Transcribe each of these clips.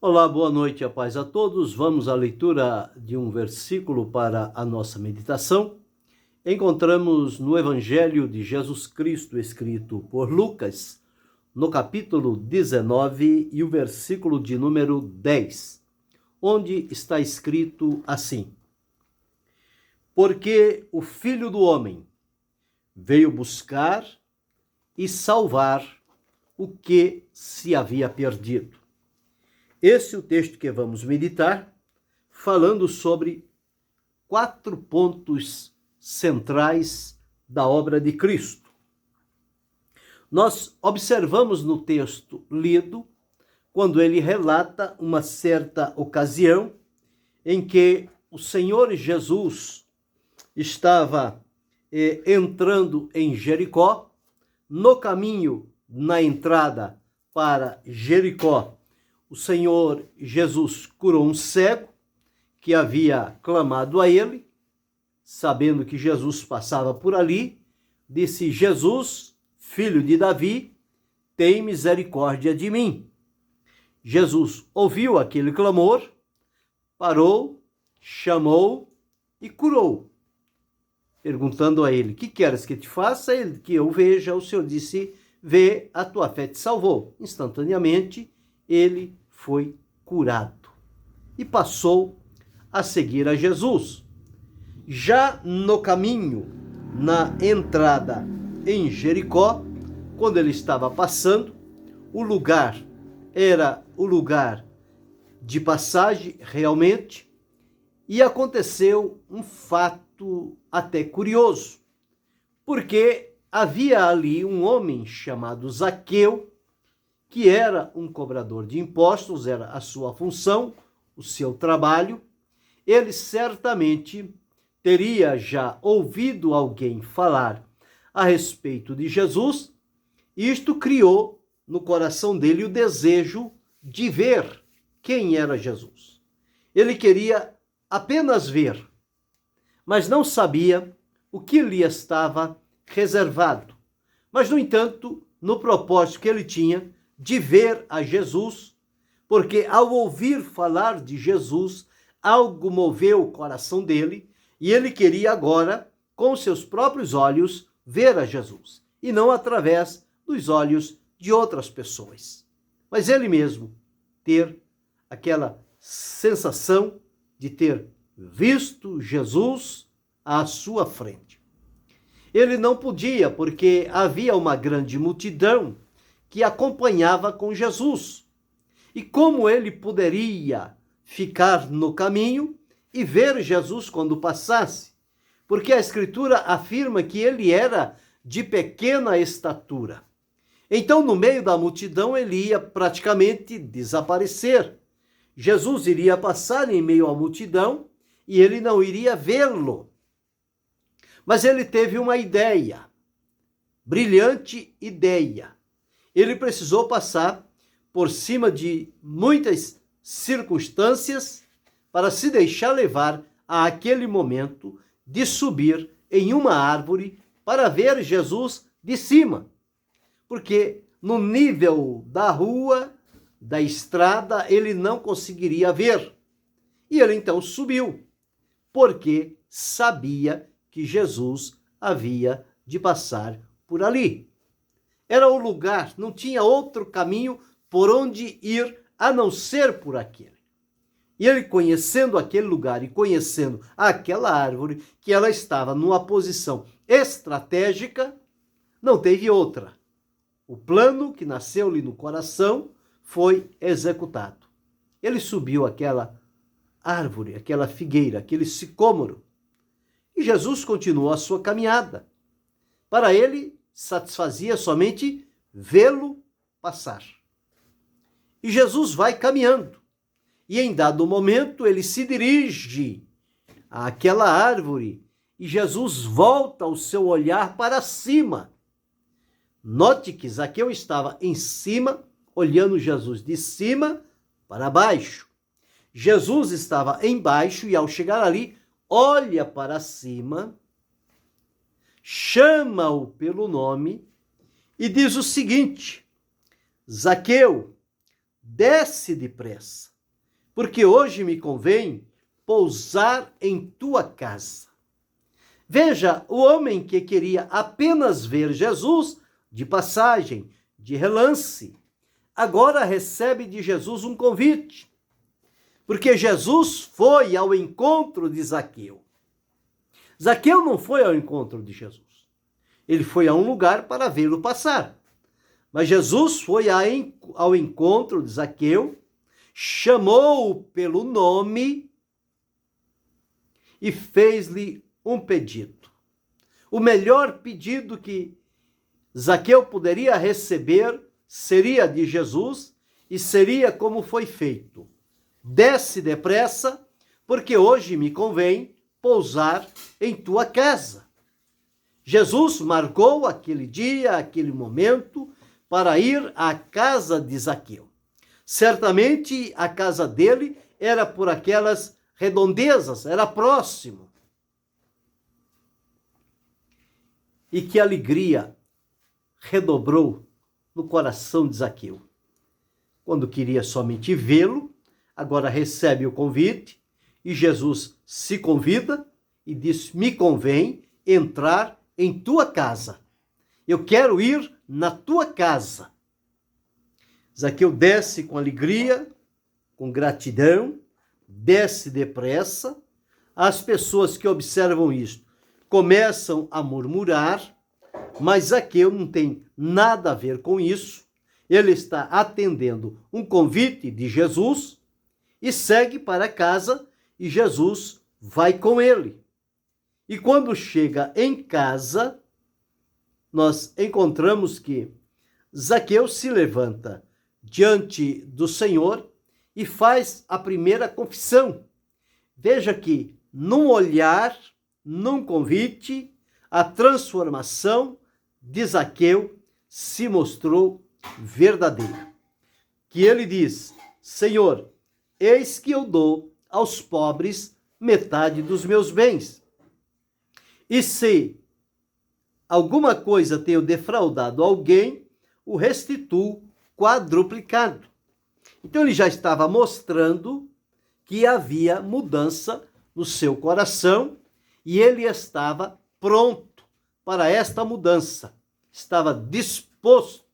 Olá, boa noite, a paz a todos. Vamos à leitura de um versículo para a nossa meditação. Encontramos no Evangelho de Jesus Cristo, escrito por Lucas, no capítulo 19 e o versículo de número 10, onde está escrito assim: Porque o Filho do Homem veio buscar e salvar o que se havia perdido. Esse é o texto que vamos meditar, falando sobre 4 pontos centrais da obra de Cristo. Nós observamos no texto lido, quando ele relata uma certa ocasião em que o Senhor Jesus estava entrando em Jericó, no caminho, na entrada para Jericó. O Senhor Jesus curou um cego que havia clamado a ele, sabendo que Jesus passava por ali, disse: Jesus, filho de Davi, tem misericórdia de mim. Jesus ouviu aquele clamor, parou, chamou e curou. Perguntando a ele: que queres que te faça? Ele: que eu veja. O Senhor disse: vê, a tua fé te salvou. Instantaneamente, ele foi curado e passou a seguir a Jesus. Já no caminho, na entrada em Jericó, quando ele estava passando, o lugar era o lugar de passagem realmente, e aconteceu um fato até curioso, porque havia ali um homem chamado Zaqueu, que era um cobrador de impostos, era a sua função, o seu trabalho. Ele certamente teria já ouvido alguém falar a respeito de Jesus, e isto criou no coração dele o desejo de ver quem era Jesus. Ele queria apenas ver, mas não sabia o que lhe estava reservado. Mas, no entanto, no propósito que ele tinha de ver a Jesus, porque ao ouvir falar de Jesus, algo moveu o coração dele e ele queria agora, com seus próprios olhos, ver a Jesus, e não através dos olhos de outras pessoas. Mas ele mesmo ter aquela sensação de ter visto Jesus à sua frente. Ele não podia, porque havia uma grande multidão que acompanhava com Jesus. E como ele poderia ficar no caminho e ver Jesus quando passasse? Porque a Escritura afirma que ele era de pequena estatura. Então, no meio da multidão, ele ia praticamente desaparecer. Jesus iria passar em meio à multidão e ele não iria vê-lo. Mas ele teve uma ideia, brilhante ideia. Ele precisou passar por cima de muitas circunstâncias para se deixar levar àquele momento de subir em uma árvore para ver Jesus de cima. Porque no nível da rua, da estrada, ele não conseguiria ver. E ele então subiu, porque sabia que Jesus havia de passar por ali. Era o lugar, não tinha outro caminho por onde ir a não ser por aquele. E ele, conhecendo aquele lugar e conhecendo aquela árvore, que ela estava numa posição estratégica, não teve outra. O plano que nasceu-lhe no coração foi executado. Ele subiu aquela árvore, aquela figueira, aquele sicômoro, e Jesus continuou a sua caminhada. Para ele, satisfazia somente vê-lo passar. E Jesus vai caminhando. E em dado momento ele se dirige àquela árvore e Jesus volta o seu olhar para cima. Note que Zaqueu estava em cima, olhando Jesus de cima para baixo. Jesus estava embaixo e ao chegar ali, olha para cima, chama-o pelo nome e diz o seguinte: Zaqueu, desce depressa, porque hoje me convém pousar em tua casa. Veja, o homem que queria apenas ver Jesus de passagem, de relance, agora recebe de Jesus um convite, porque Jesus foi ao encontro de Zaqueu. Zaqueu não foi ao encontro de Jesus. Ele foi a um lugar para vê-lo passar. Mas Jesus foi ao encontro de Zaqueu, chamou-o pelo nome e fez-lhe um pedido. O melhor pedido que Zaqueu poderia receber seria de Jesus e seria como foi feito: desce depressa, porque hoje me convém pousar em tua casa. Jesus marcou aquele dia, aquele momento, para ir à casa de Zaqueu. Certamente a casa dele era por aquelas redondezas, era próximo. E que alegria redobrou no coração de Zaqueu. Quando queria somente vê-lo, agora recebe o convite e Jesus se convida e diz: me convém entrar em tua casa. Eu quero ir na tua casa. Zaqueu desce com alegria, com gratidão, desce depressa. As pessoas que observam isto começam a murmurar, mas Zaqueu não tem nada a ver com isso. Ele está atendendo um convite de Jesus e segue para casa e Jesus vai com ele. E quando chega em casa, nós encontramos que Zaqueu se levanta diante do Senhor e faz a primeira confissão. Veja que num olhar, num convite, a transformação de Zaqueu se mostrou verdadeira. Que ele diz: Senhor, eis que eu dou aos pobres metade dos meus bens. E se alguma coisa tenho defraudado alguém, o restituo quadruplicado. Então ele já estava mostrando que havia mudança no seu coração e ele estava pronto para esta mudança. Estava disposto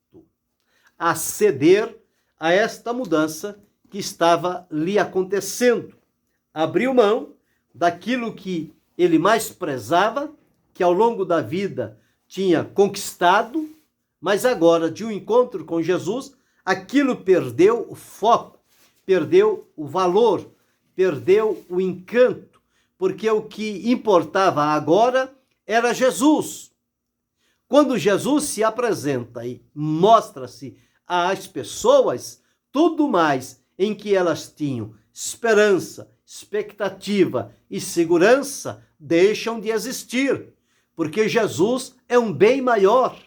a ceder a esta mudança que estava lhe acontecendo. Abriu mão daquilo que ele mais prezava, que ao longo da vida tinha conquistado, mas agora, de um encontro com Jesus, aquilo perdeu o foco, perdeu o valor, perdeu o encanto, porque o que importava agora era Jesus. Quando Jesus se apresenta e mostra-se às pessoas, tudo mais em que elas tinham esperança, expectativa e segurança deixam de existir, porque Jesus é um bem maior,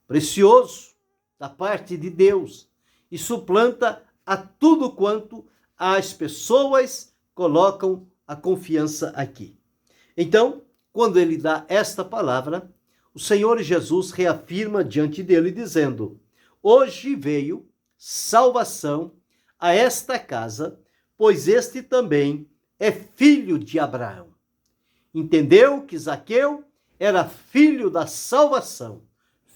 precioso, da parte de Deus, e suplanta a tudo quanto as pessoas colocam a confiança aqui. Então, quando ele dá esta palavra, o Senhor Jesus reafirma diante dele, dizendo: hoje veio salvação a esta casa, pois este também é filho de Abraão. Entendeu que Zaqueu era filho da salvação,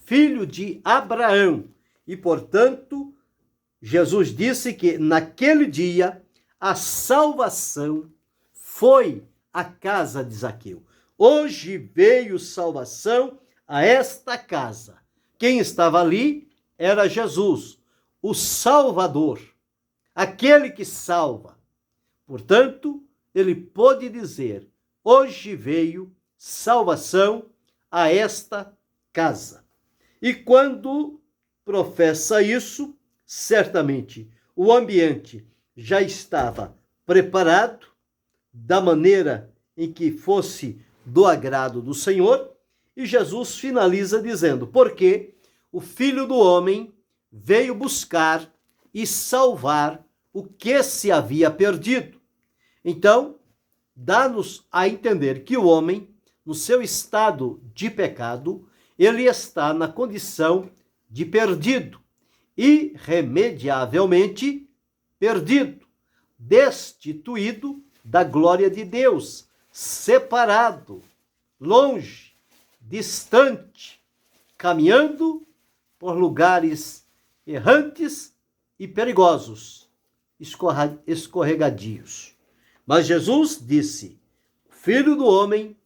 filho de Abraão. E, portanto, Jesus disse que naquele dia a salvação foi à casa de Zaqueu. Hoje veio salvação a esta casa. Quem estava ali era Jesus, o Salvador, aquele que salva. Portanto, ele pôde dizer: hoje veio salvação a esta casa. E quando professa isso, certamente o ambiente já estava preparado da maneira em que fosse do agrado do Senhor, e Jesus finaliza dizendo: porque o Filho do Homem veio buscar e salvar o que se havia perdido. Então, dá-nos a entender que o homem, no seu estado de pecado, ele está na condição de perdido. Irremediavelmente perdido, destituído da glória de Deus, separado, longe, distante, caminhando por lugares errantes e perigosos, escorregadios. Mas Jesus disse: o Filho do Homem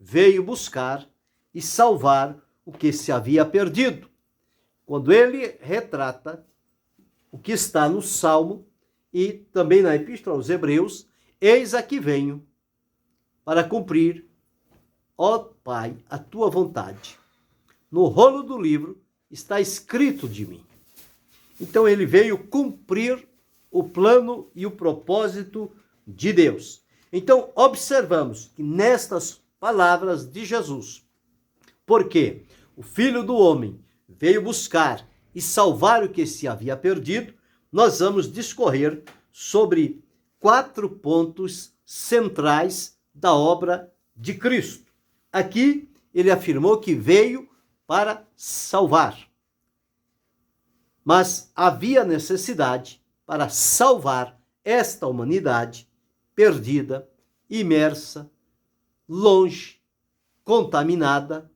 veio buscar e salvar o que se havia perdido. Quando ele retrata o que está no Salmo e também na Epístola aos Hebreus, eis aqui venho para cumprir, ó Pai, a tua vontade. No rolo do livro está escrito de mim. Então ele veio cumprir o plano e o propósito de Deus. Então observamos que nestas palavras de Jesus, porque o Filho do Homem veio buscar e salvar o que se havia perdido, nós vamos discorrer sobre 4 pontos centrais da obra de Cristo. Aqui ele afirmou que veio para salvar. Mas havia necessidade para salvar esta humanidade perdida, imersa, longe, contaminada,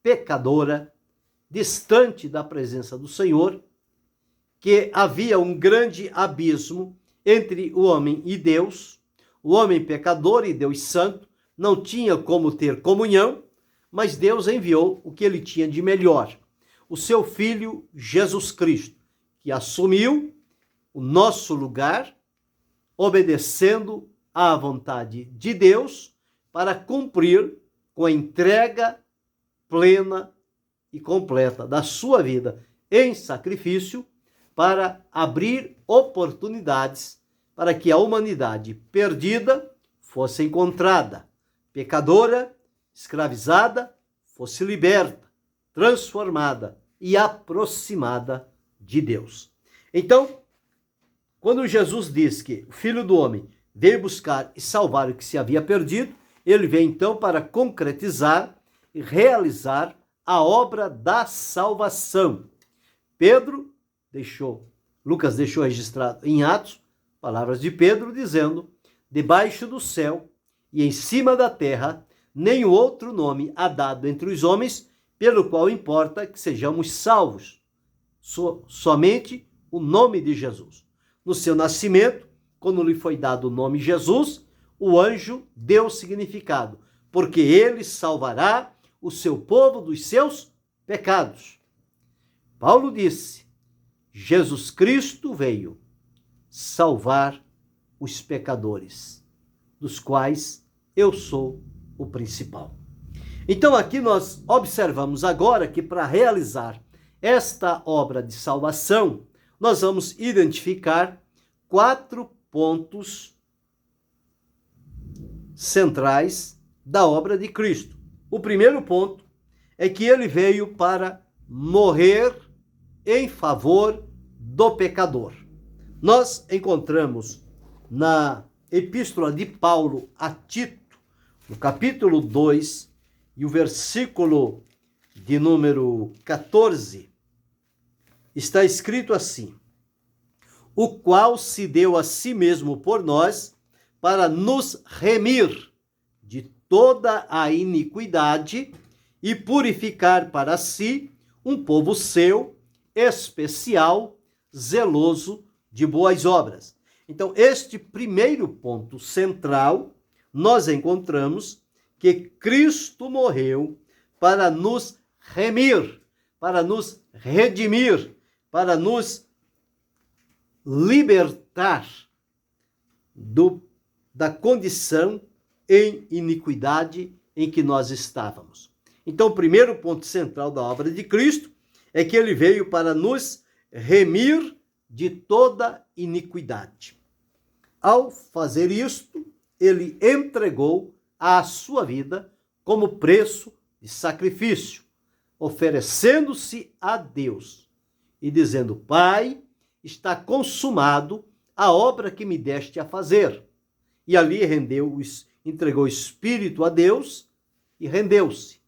pecadora, distante da presença do Senhor, que havia um grande abismo entre o homem e Deus, o homem pecador e Deus santo, não tinha como ter comunhão, mas Deus enviou o que ele tinha de melhor, o seu Filho Jesus Cristo, que assumiu o nosso lugar, obedecendo à vontade de Deus, para cumprir com a entrega plena e completa da sua vida em sacrifício, para abrir oportunidades para que a humanidade perdida fosse encontrada, pecadora, escravizada, fosse liberta, transformada e aproximada de Deus. Então, quando Jesus diz que o Filho do Homem veio buscar e salvar o que se havia perdido, ele veio então para concretizar e realizar a obra da salvação. Lucas deixou registrado em Atos, palavras de Pedro dizendo: debaixo do céu e em cima da terra, nenhum outro nome há dado entre os homens, pelo qual importa que sejamos salvos. Somente o nome de Jesus. No seu nascimento, quando lhe foi dado o nome Jesus, o anjo deu significado, porque ele salvará o seu povo dos seus pecados. Paulo disse: Jesus Cristo veio salvar os pecadores, dos quais eu sou o principal. Então aqui nós observamos agora que para realizar esta obra de salvação, nós vamos identificar 4 pontos centrais da obra de Cristo. O primeiro ponto é que ele veio para morrer em favor do pecador. Nós encontramos na Epístola de Paulo a Tito, no capítulo 2, e o versículo de número 14, está escrito assim: o qual se deu a si mesmo por nós, para nos remir de toda a iniquidade e purificar para si um povo seu, especial, zeloso de boas obras. Então, este primeiro ponto central, nós encontramos que Cristo morreu para nos remir, para nos redimir, para nos libertar da condição em iniquidade em que nós estávamos. Então, o primeiro ponto central da obra de Cristo é que ele veio para nos remir de toda iniquidade. Ao fazer isto, ele entregou a sua vida como preço de sacrifício, oferecendo-se a Deus e dizendo: Pai, está consumado a obra que me deste a fazer. E ali entregou o Espírito a Deus e rendeu-se.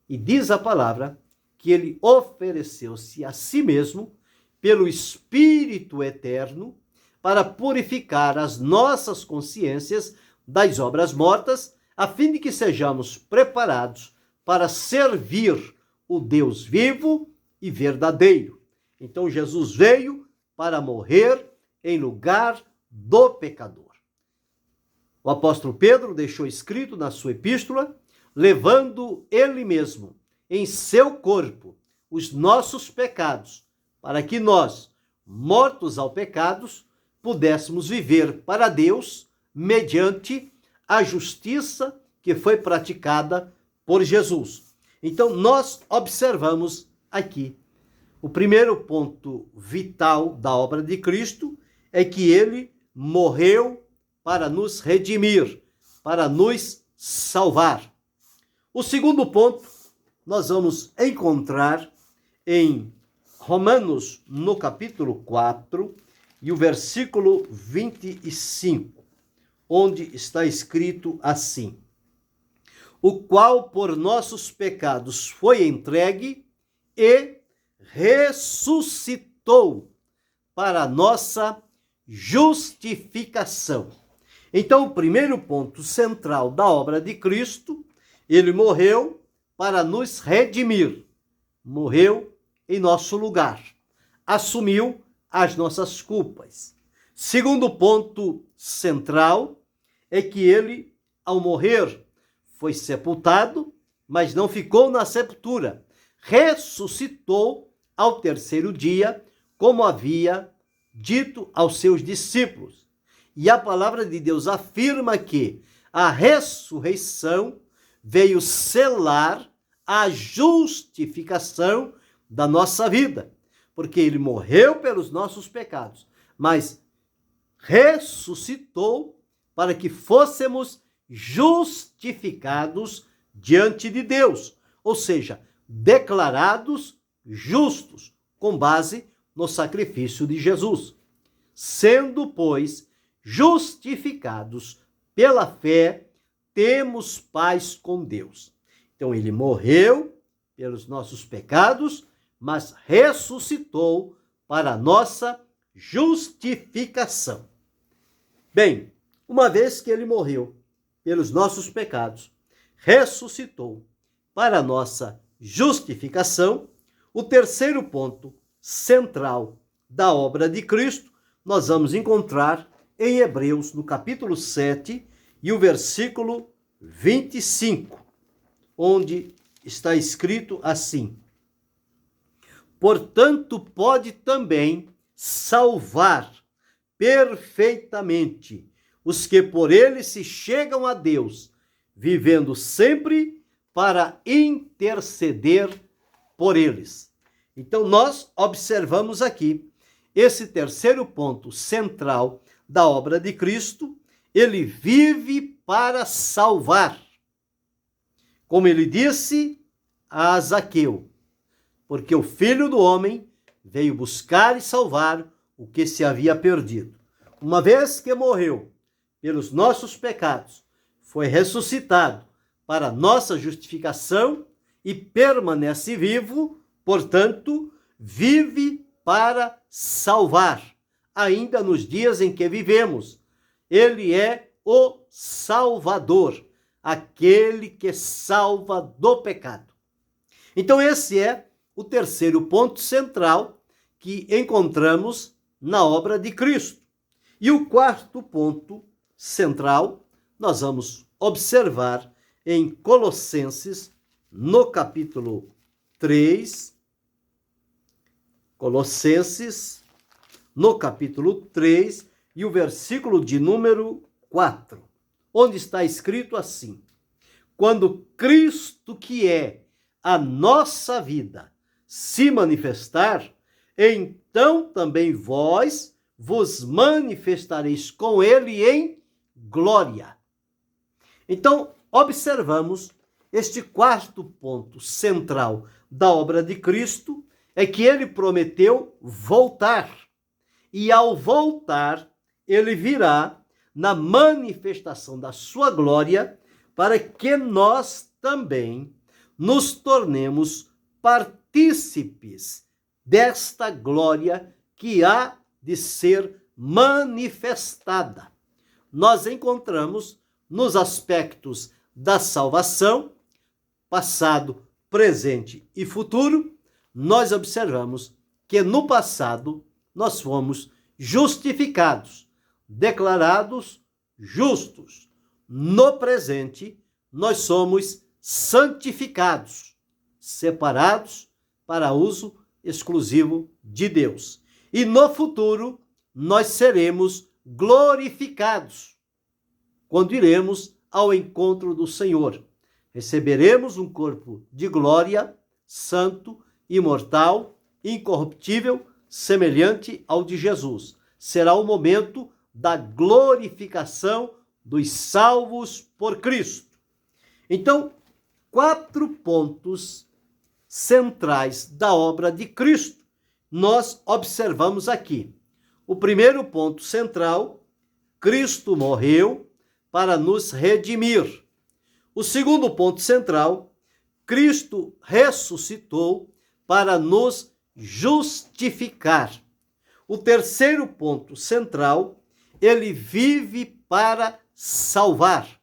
E diz a palavra que ele ofereceu-se a si mesmo pelo Espírito eterno, para purificar as nossas consciências das obras mortas, a fim de que sejamos preparados para servir o Deus vivo e verdadeiro. Então Jesus veio para morrer em lugar do pecador. O apóstolo Pedro deixou escrito na sua epístola, levando ele mesmo em seu corpo os nossos pecados, para que nós, mortos ao pecado, pudéssemos viver para Deus mediante a justiça que foi praticada por Jesus. Então, nós observamos aqui o primeiro ponto vital da obra de Cristo é que ele morreu para nos redimir, para nos salvar. O segundo ponto nós vamos encontrar em Romanos, no capítulo 4, e o versículo 25, onde está escrito assim: o qual por nossos pecados foi entregue e ressuscitou para a nossa justificação. Então, o primeiro ponto central da obra de Cristo, ele morreu para nos redimir, morreu em nosso lugar, assumiu as nossas culpas. Segundo ponto central é que ele, ao morrer, foi sepultado, mas não ficou na sepultura. Ressuscitou ao terceiro dia, como havia dito aos seus discípulos. E a palavra de Deus afirma que a ressurreição veio selar a justificação da nossa vida, porque ele morreu pelos nossos pecados, mas ressuscitou para que fôssemos justificados diante de Deus, ou seja, declarados justos, com base no sacrifício de Jesus. Sendo, pois, justificados pela fé, temos paz com Deus. Então, ele morreu pelos nossos pecados, mas ressuscitou para a nossa justificação. Bem, uma vez que ele morreu pelos nossos pecados, ressuscitou para a nossa justificação, o terceiro ponto central da obra de Cristo, nós vamos encontrar em Hebreus, no capítulo 7, e o versículo 25, onde está escrito assim: portanto, pode também salvar perfeitamente os que por ele se chegam a Deus, vivendo sempre para interceder por eles. Então, nós observamos aqui esse terceiro ponto central da obra de Cristo. Ele vive para salvar. Como ele disse a Zaqueu, porque o Filho do Homem veio buscar e salvar o que se havia perdido. Uma vez que morreu pelos nossos pecados, foi ressuscitado para nossa justificação e permanece vivo, portanto, vive para salvar, ainda nos dias em que vivemos. Ele é o Salvador, aquele que salva do pecado. Então, esse é o terceiro ponto central que encontramos na obra de Cristo. E o quarto ponto central, nós vamos observar em Colossenses, no capítulo 3, Colossenses, no capítulo 3, e o versículo de número 4, onde está escrito assim: quando Cristo, que é a nossa vida, se manifestar, então também vós vos manifestareis com ele em glória. Então, observamos este quarto ponto central da obra de Cristo, é que ele prometeu voltar. E ao voltar, ele virá na manifestação da sua glória, para que nós também nos tornemos partícipes desta glória que há de ser manifestada. Nós encontramos nos aspectos da salvação, passado, presente e futuro, nós observamos que no passado nós fomos justificados, declarados justos. No presente, nós somos santificados, separados para uso exclusivo de Deus. E no futuro, nós seremos glorificados quando iremos ao encontro do Senhor. Receberemos um corpo de glória, santo, imortal, incorruptível, semelhante ao de Jesus. Será o momento da glorificação dos salvos por Cristo. Então, 4 pontos centrais da obra de Cristo nós observamos aqui. O primeiro ponto central, Cristo morreu para nos redimir. O segundo ponto central, Cristo ressuscitou para nos justificar. O terceiro ponto central, ele vive para salvar.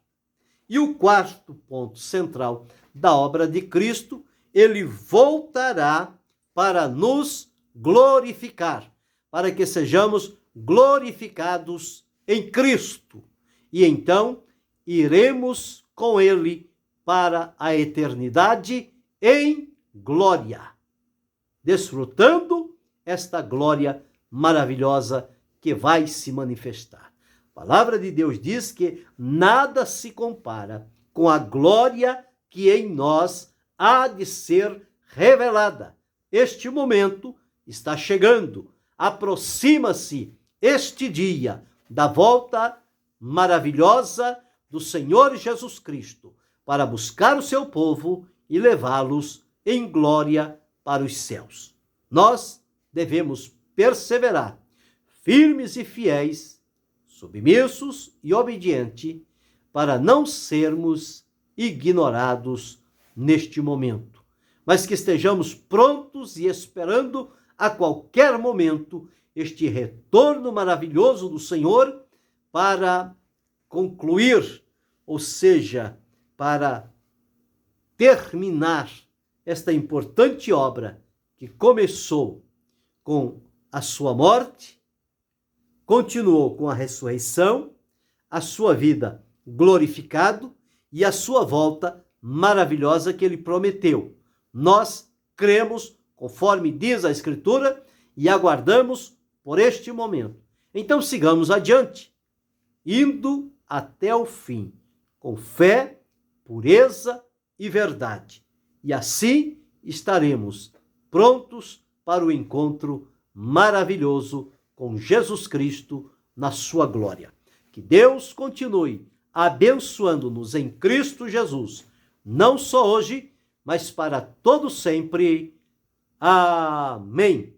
E o quarto ponto central da obra de Cristo, ele voltará para nos glorificar, para que sejamos glorificados em Cristo. E então iremos com ele para a eternidade em glória, desfrutando esta glória maravilhosa que vai se manifestar. A palavra de Deus diz que nada se compara com a glória que em nós há de ser revelada. Este momento está chegando, aproxima-se este dia da volta maravilhosa do Senhor Jesus Cristo para buscar o seu povo e levá-los em glória para os céus. Nós devemos perseverar, firmes e fiéis, submissos e obedientes, para não sermos ignorados neste momento, mas que estejamos prontos e esperando a qualquer momento este retorno maravilhoso do Senhor para concluir, ou seja, para terminar esta importante obra que começou com a sua morte, continuou com a ressurreição, a sua vida glorificado e a sua volta maravilhosa que ele prometeu. Nós cremos, conforme diz a Escritura, e aguardamos por este momento. Então sigamos adiante, indo até o fim, com fé, pureza e verdade. E assim estaremos prontos para o encontro maravilhoso com Jesus Cristo na sua glória. Que Deus continue abençoando-nos em Cristo Jesus, não só hoje, mas para todo sempre. Amém.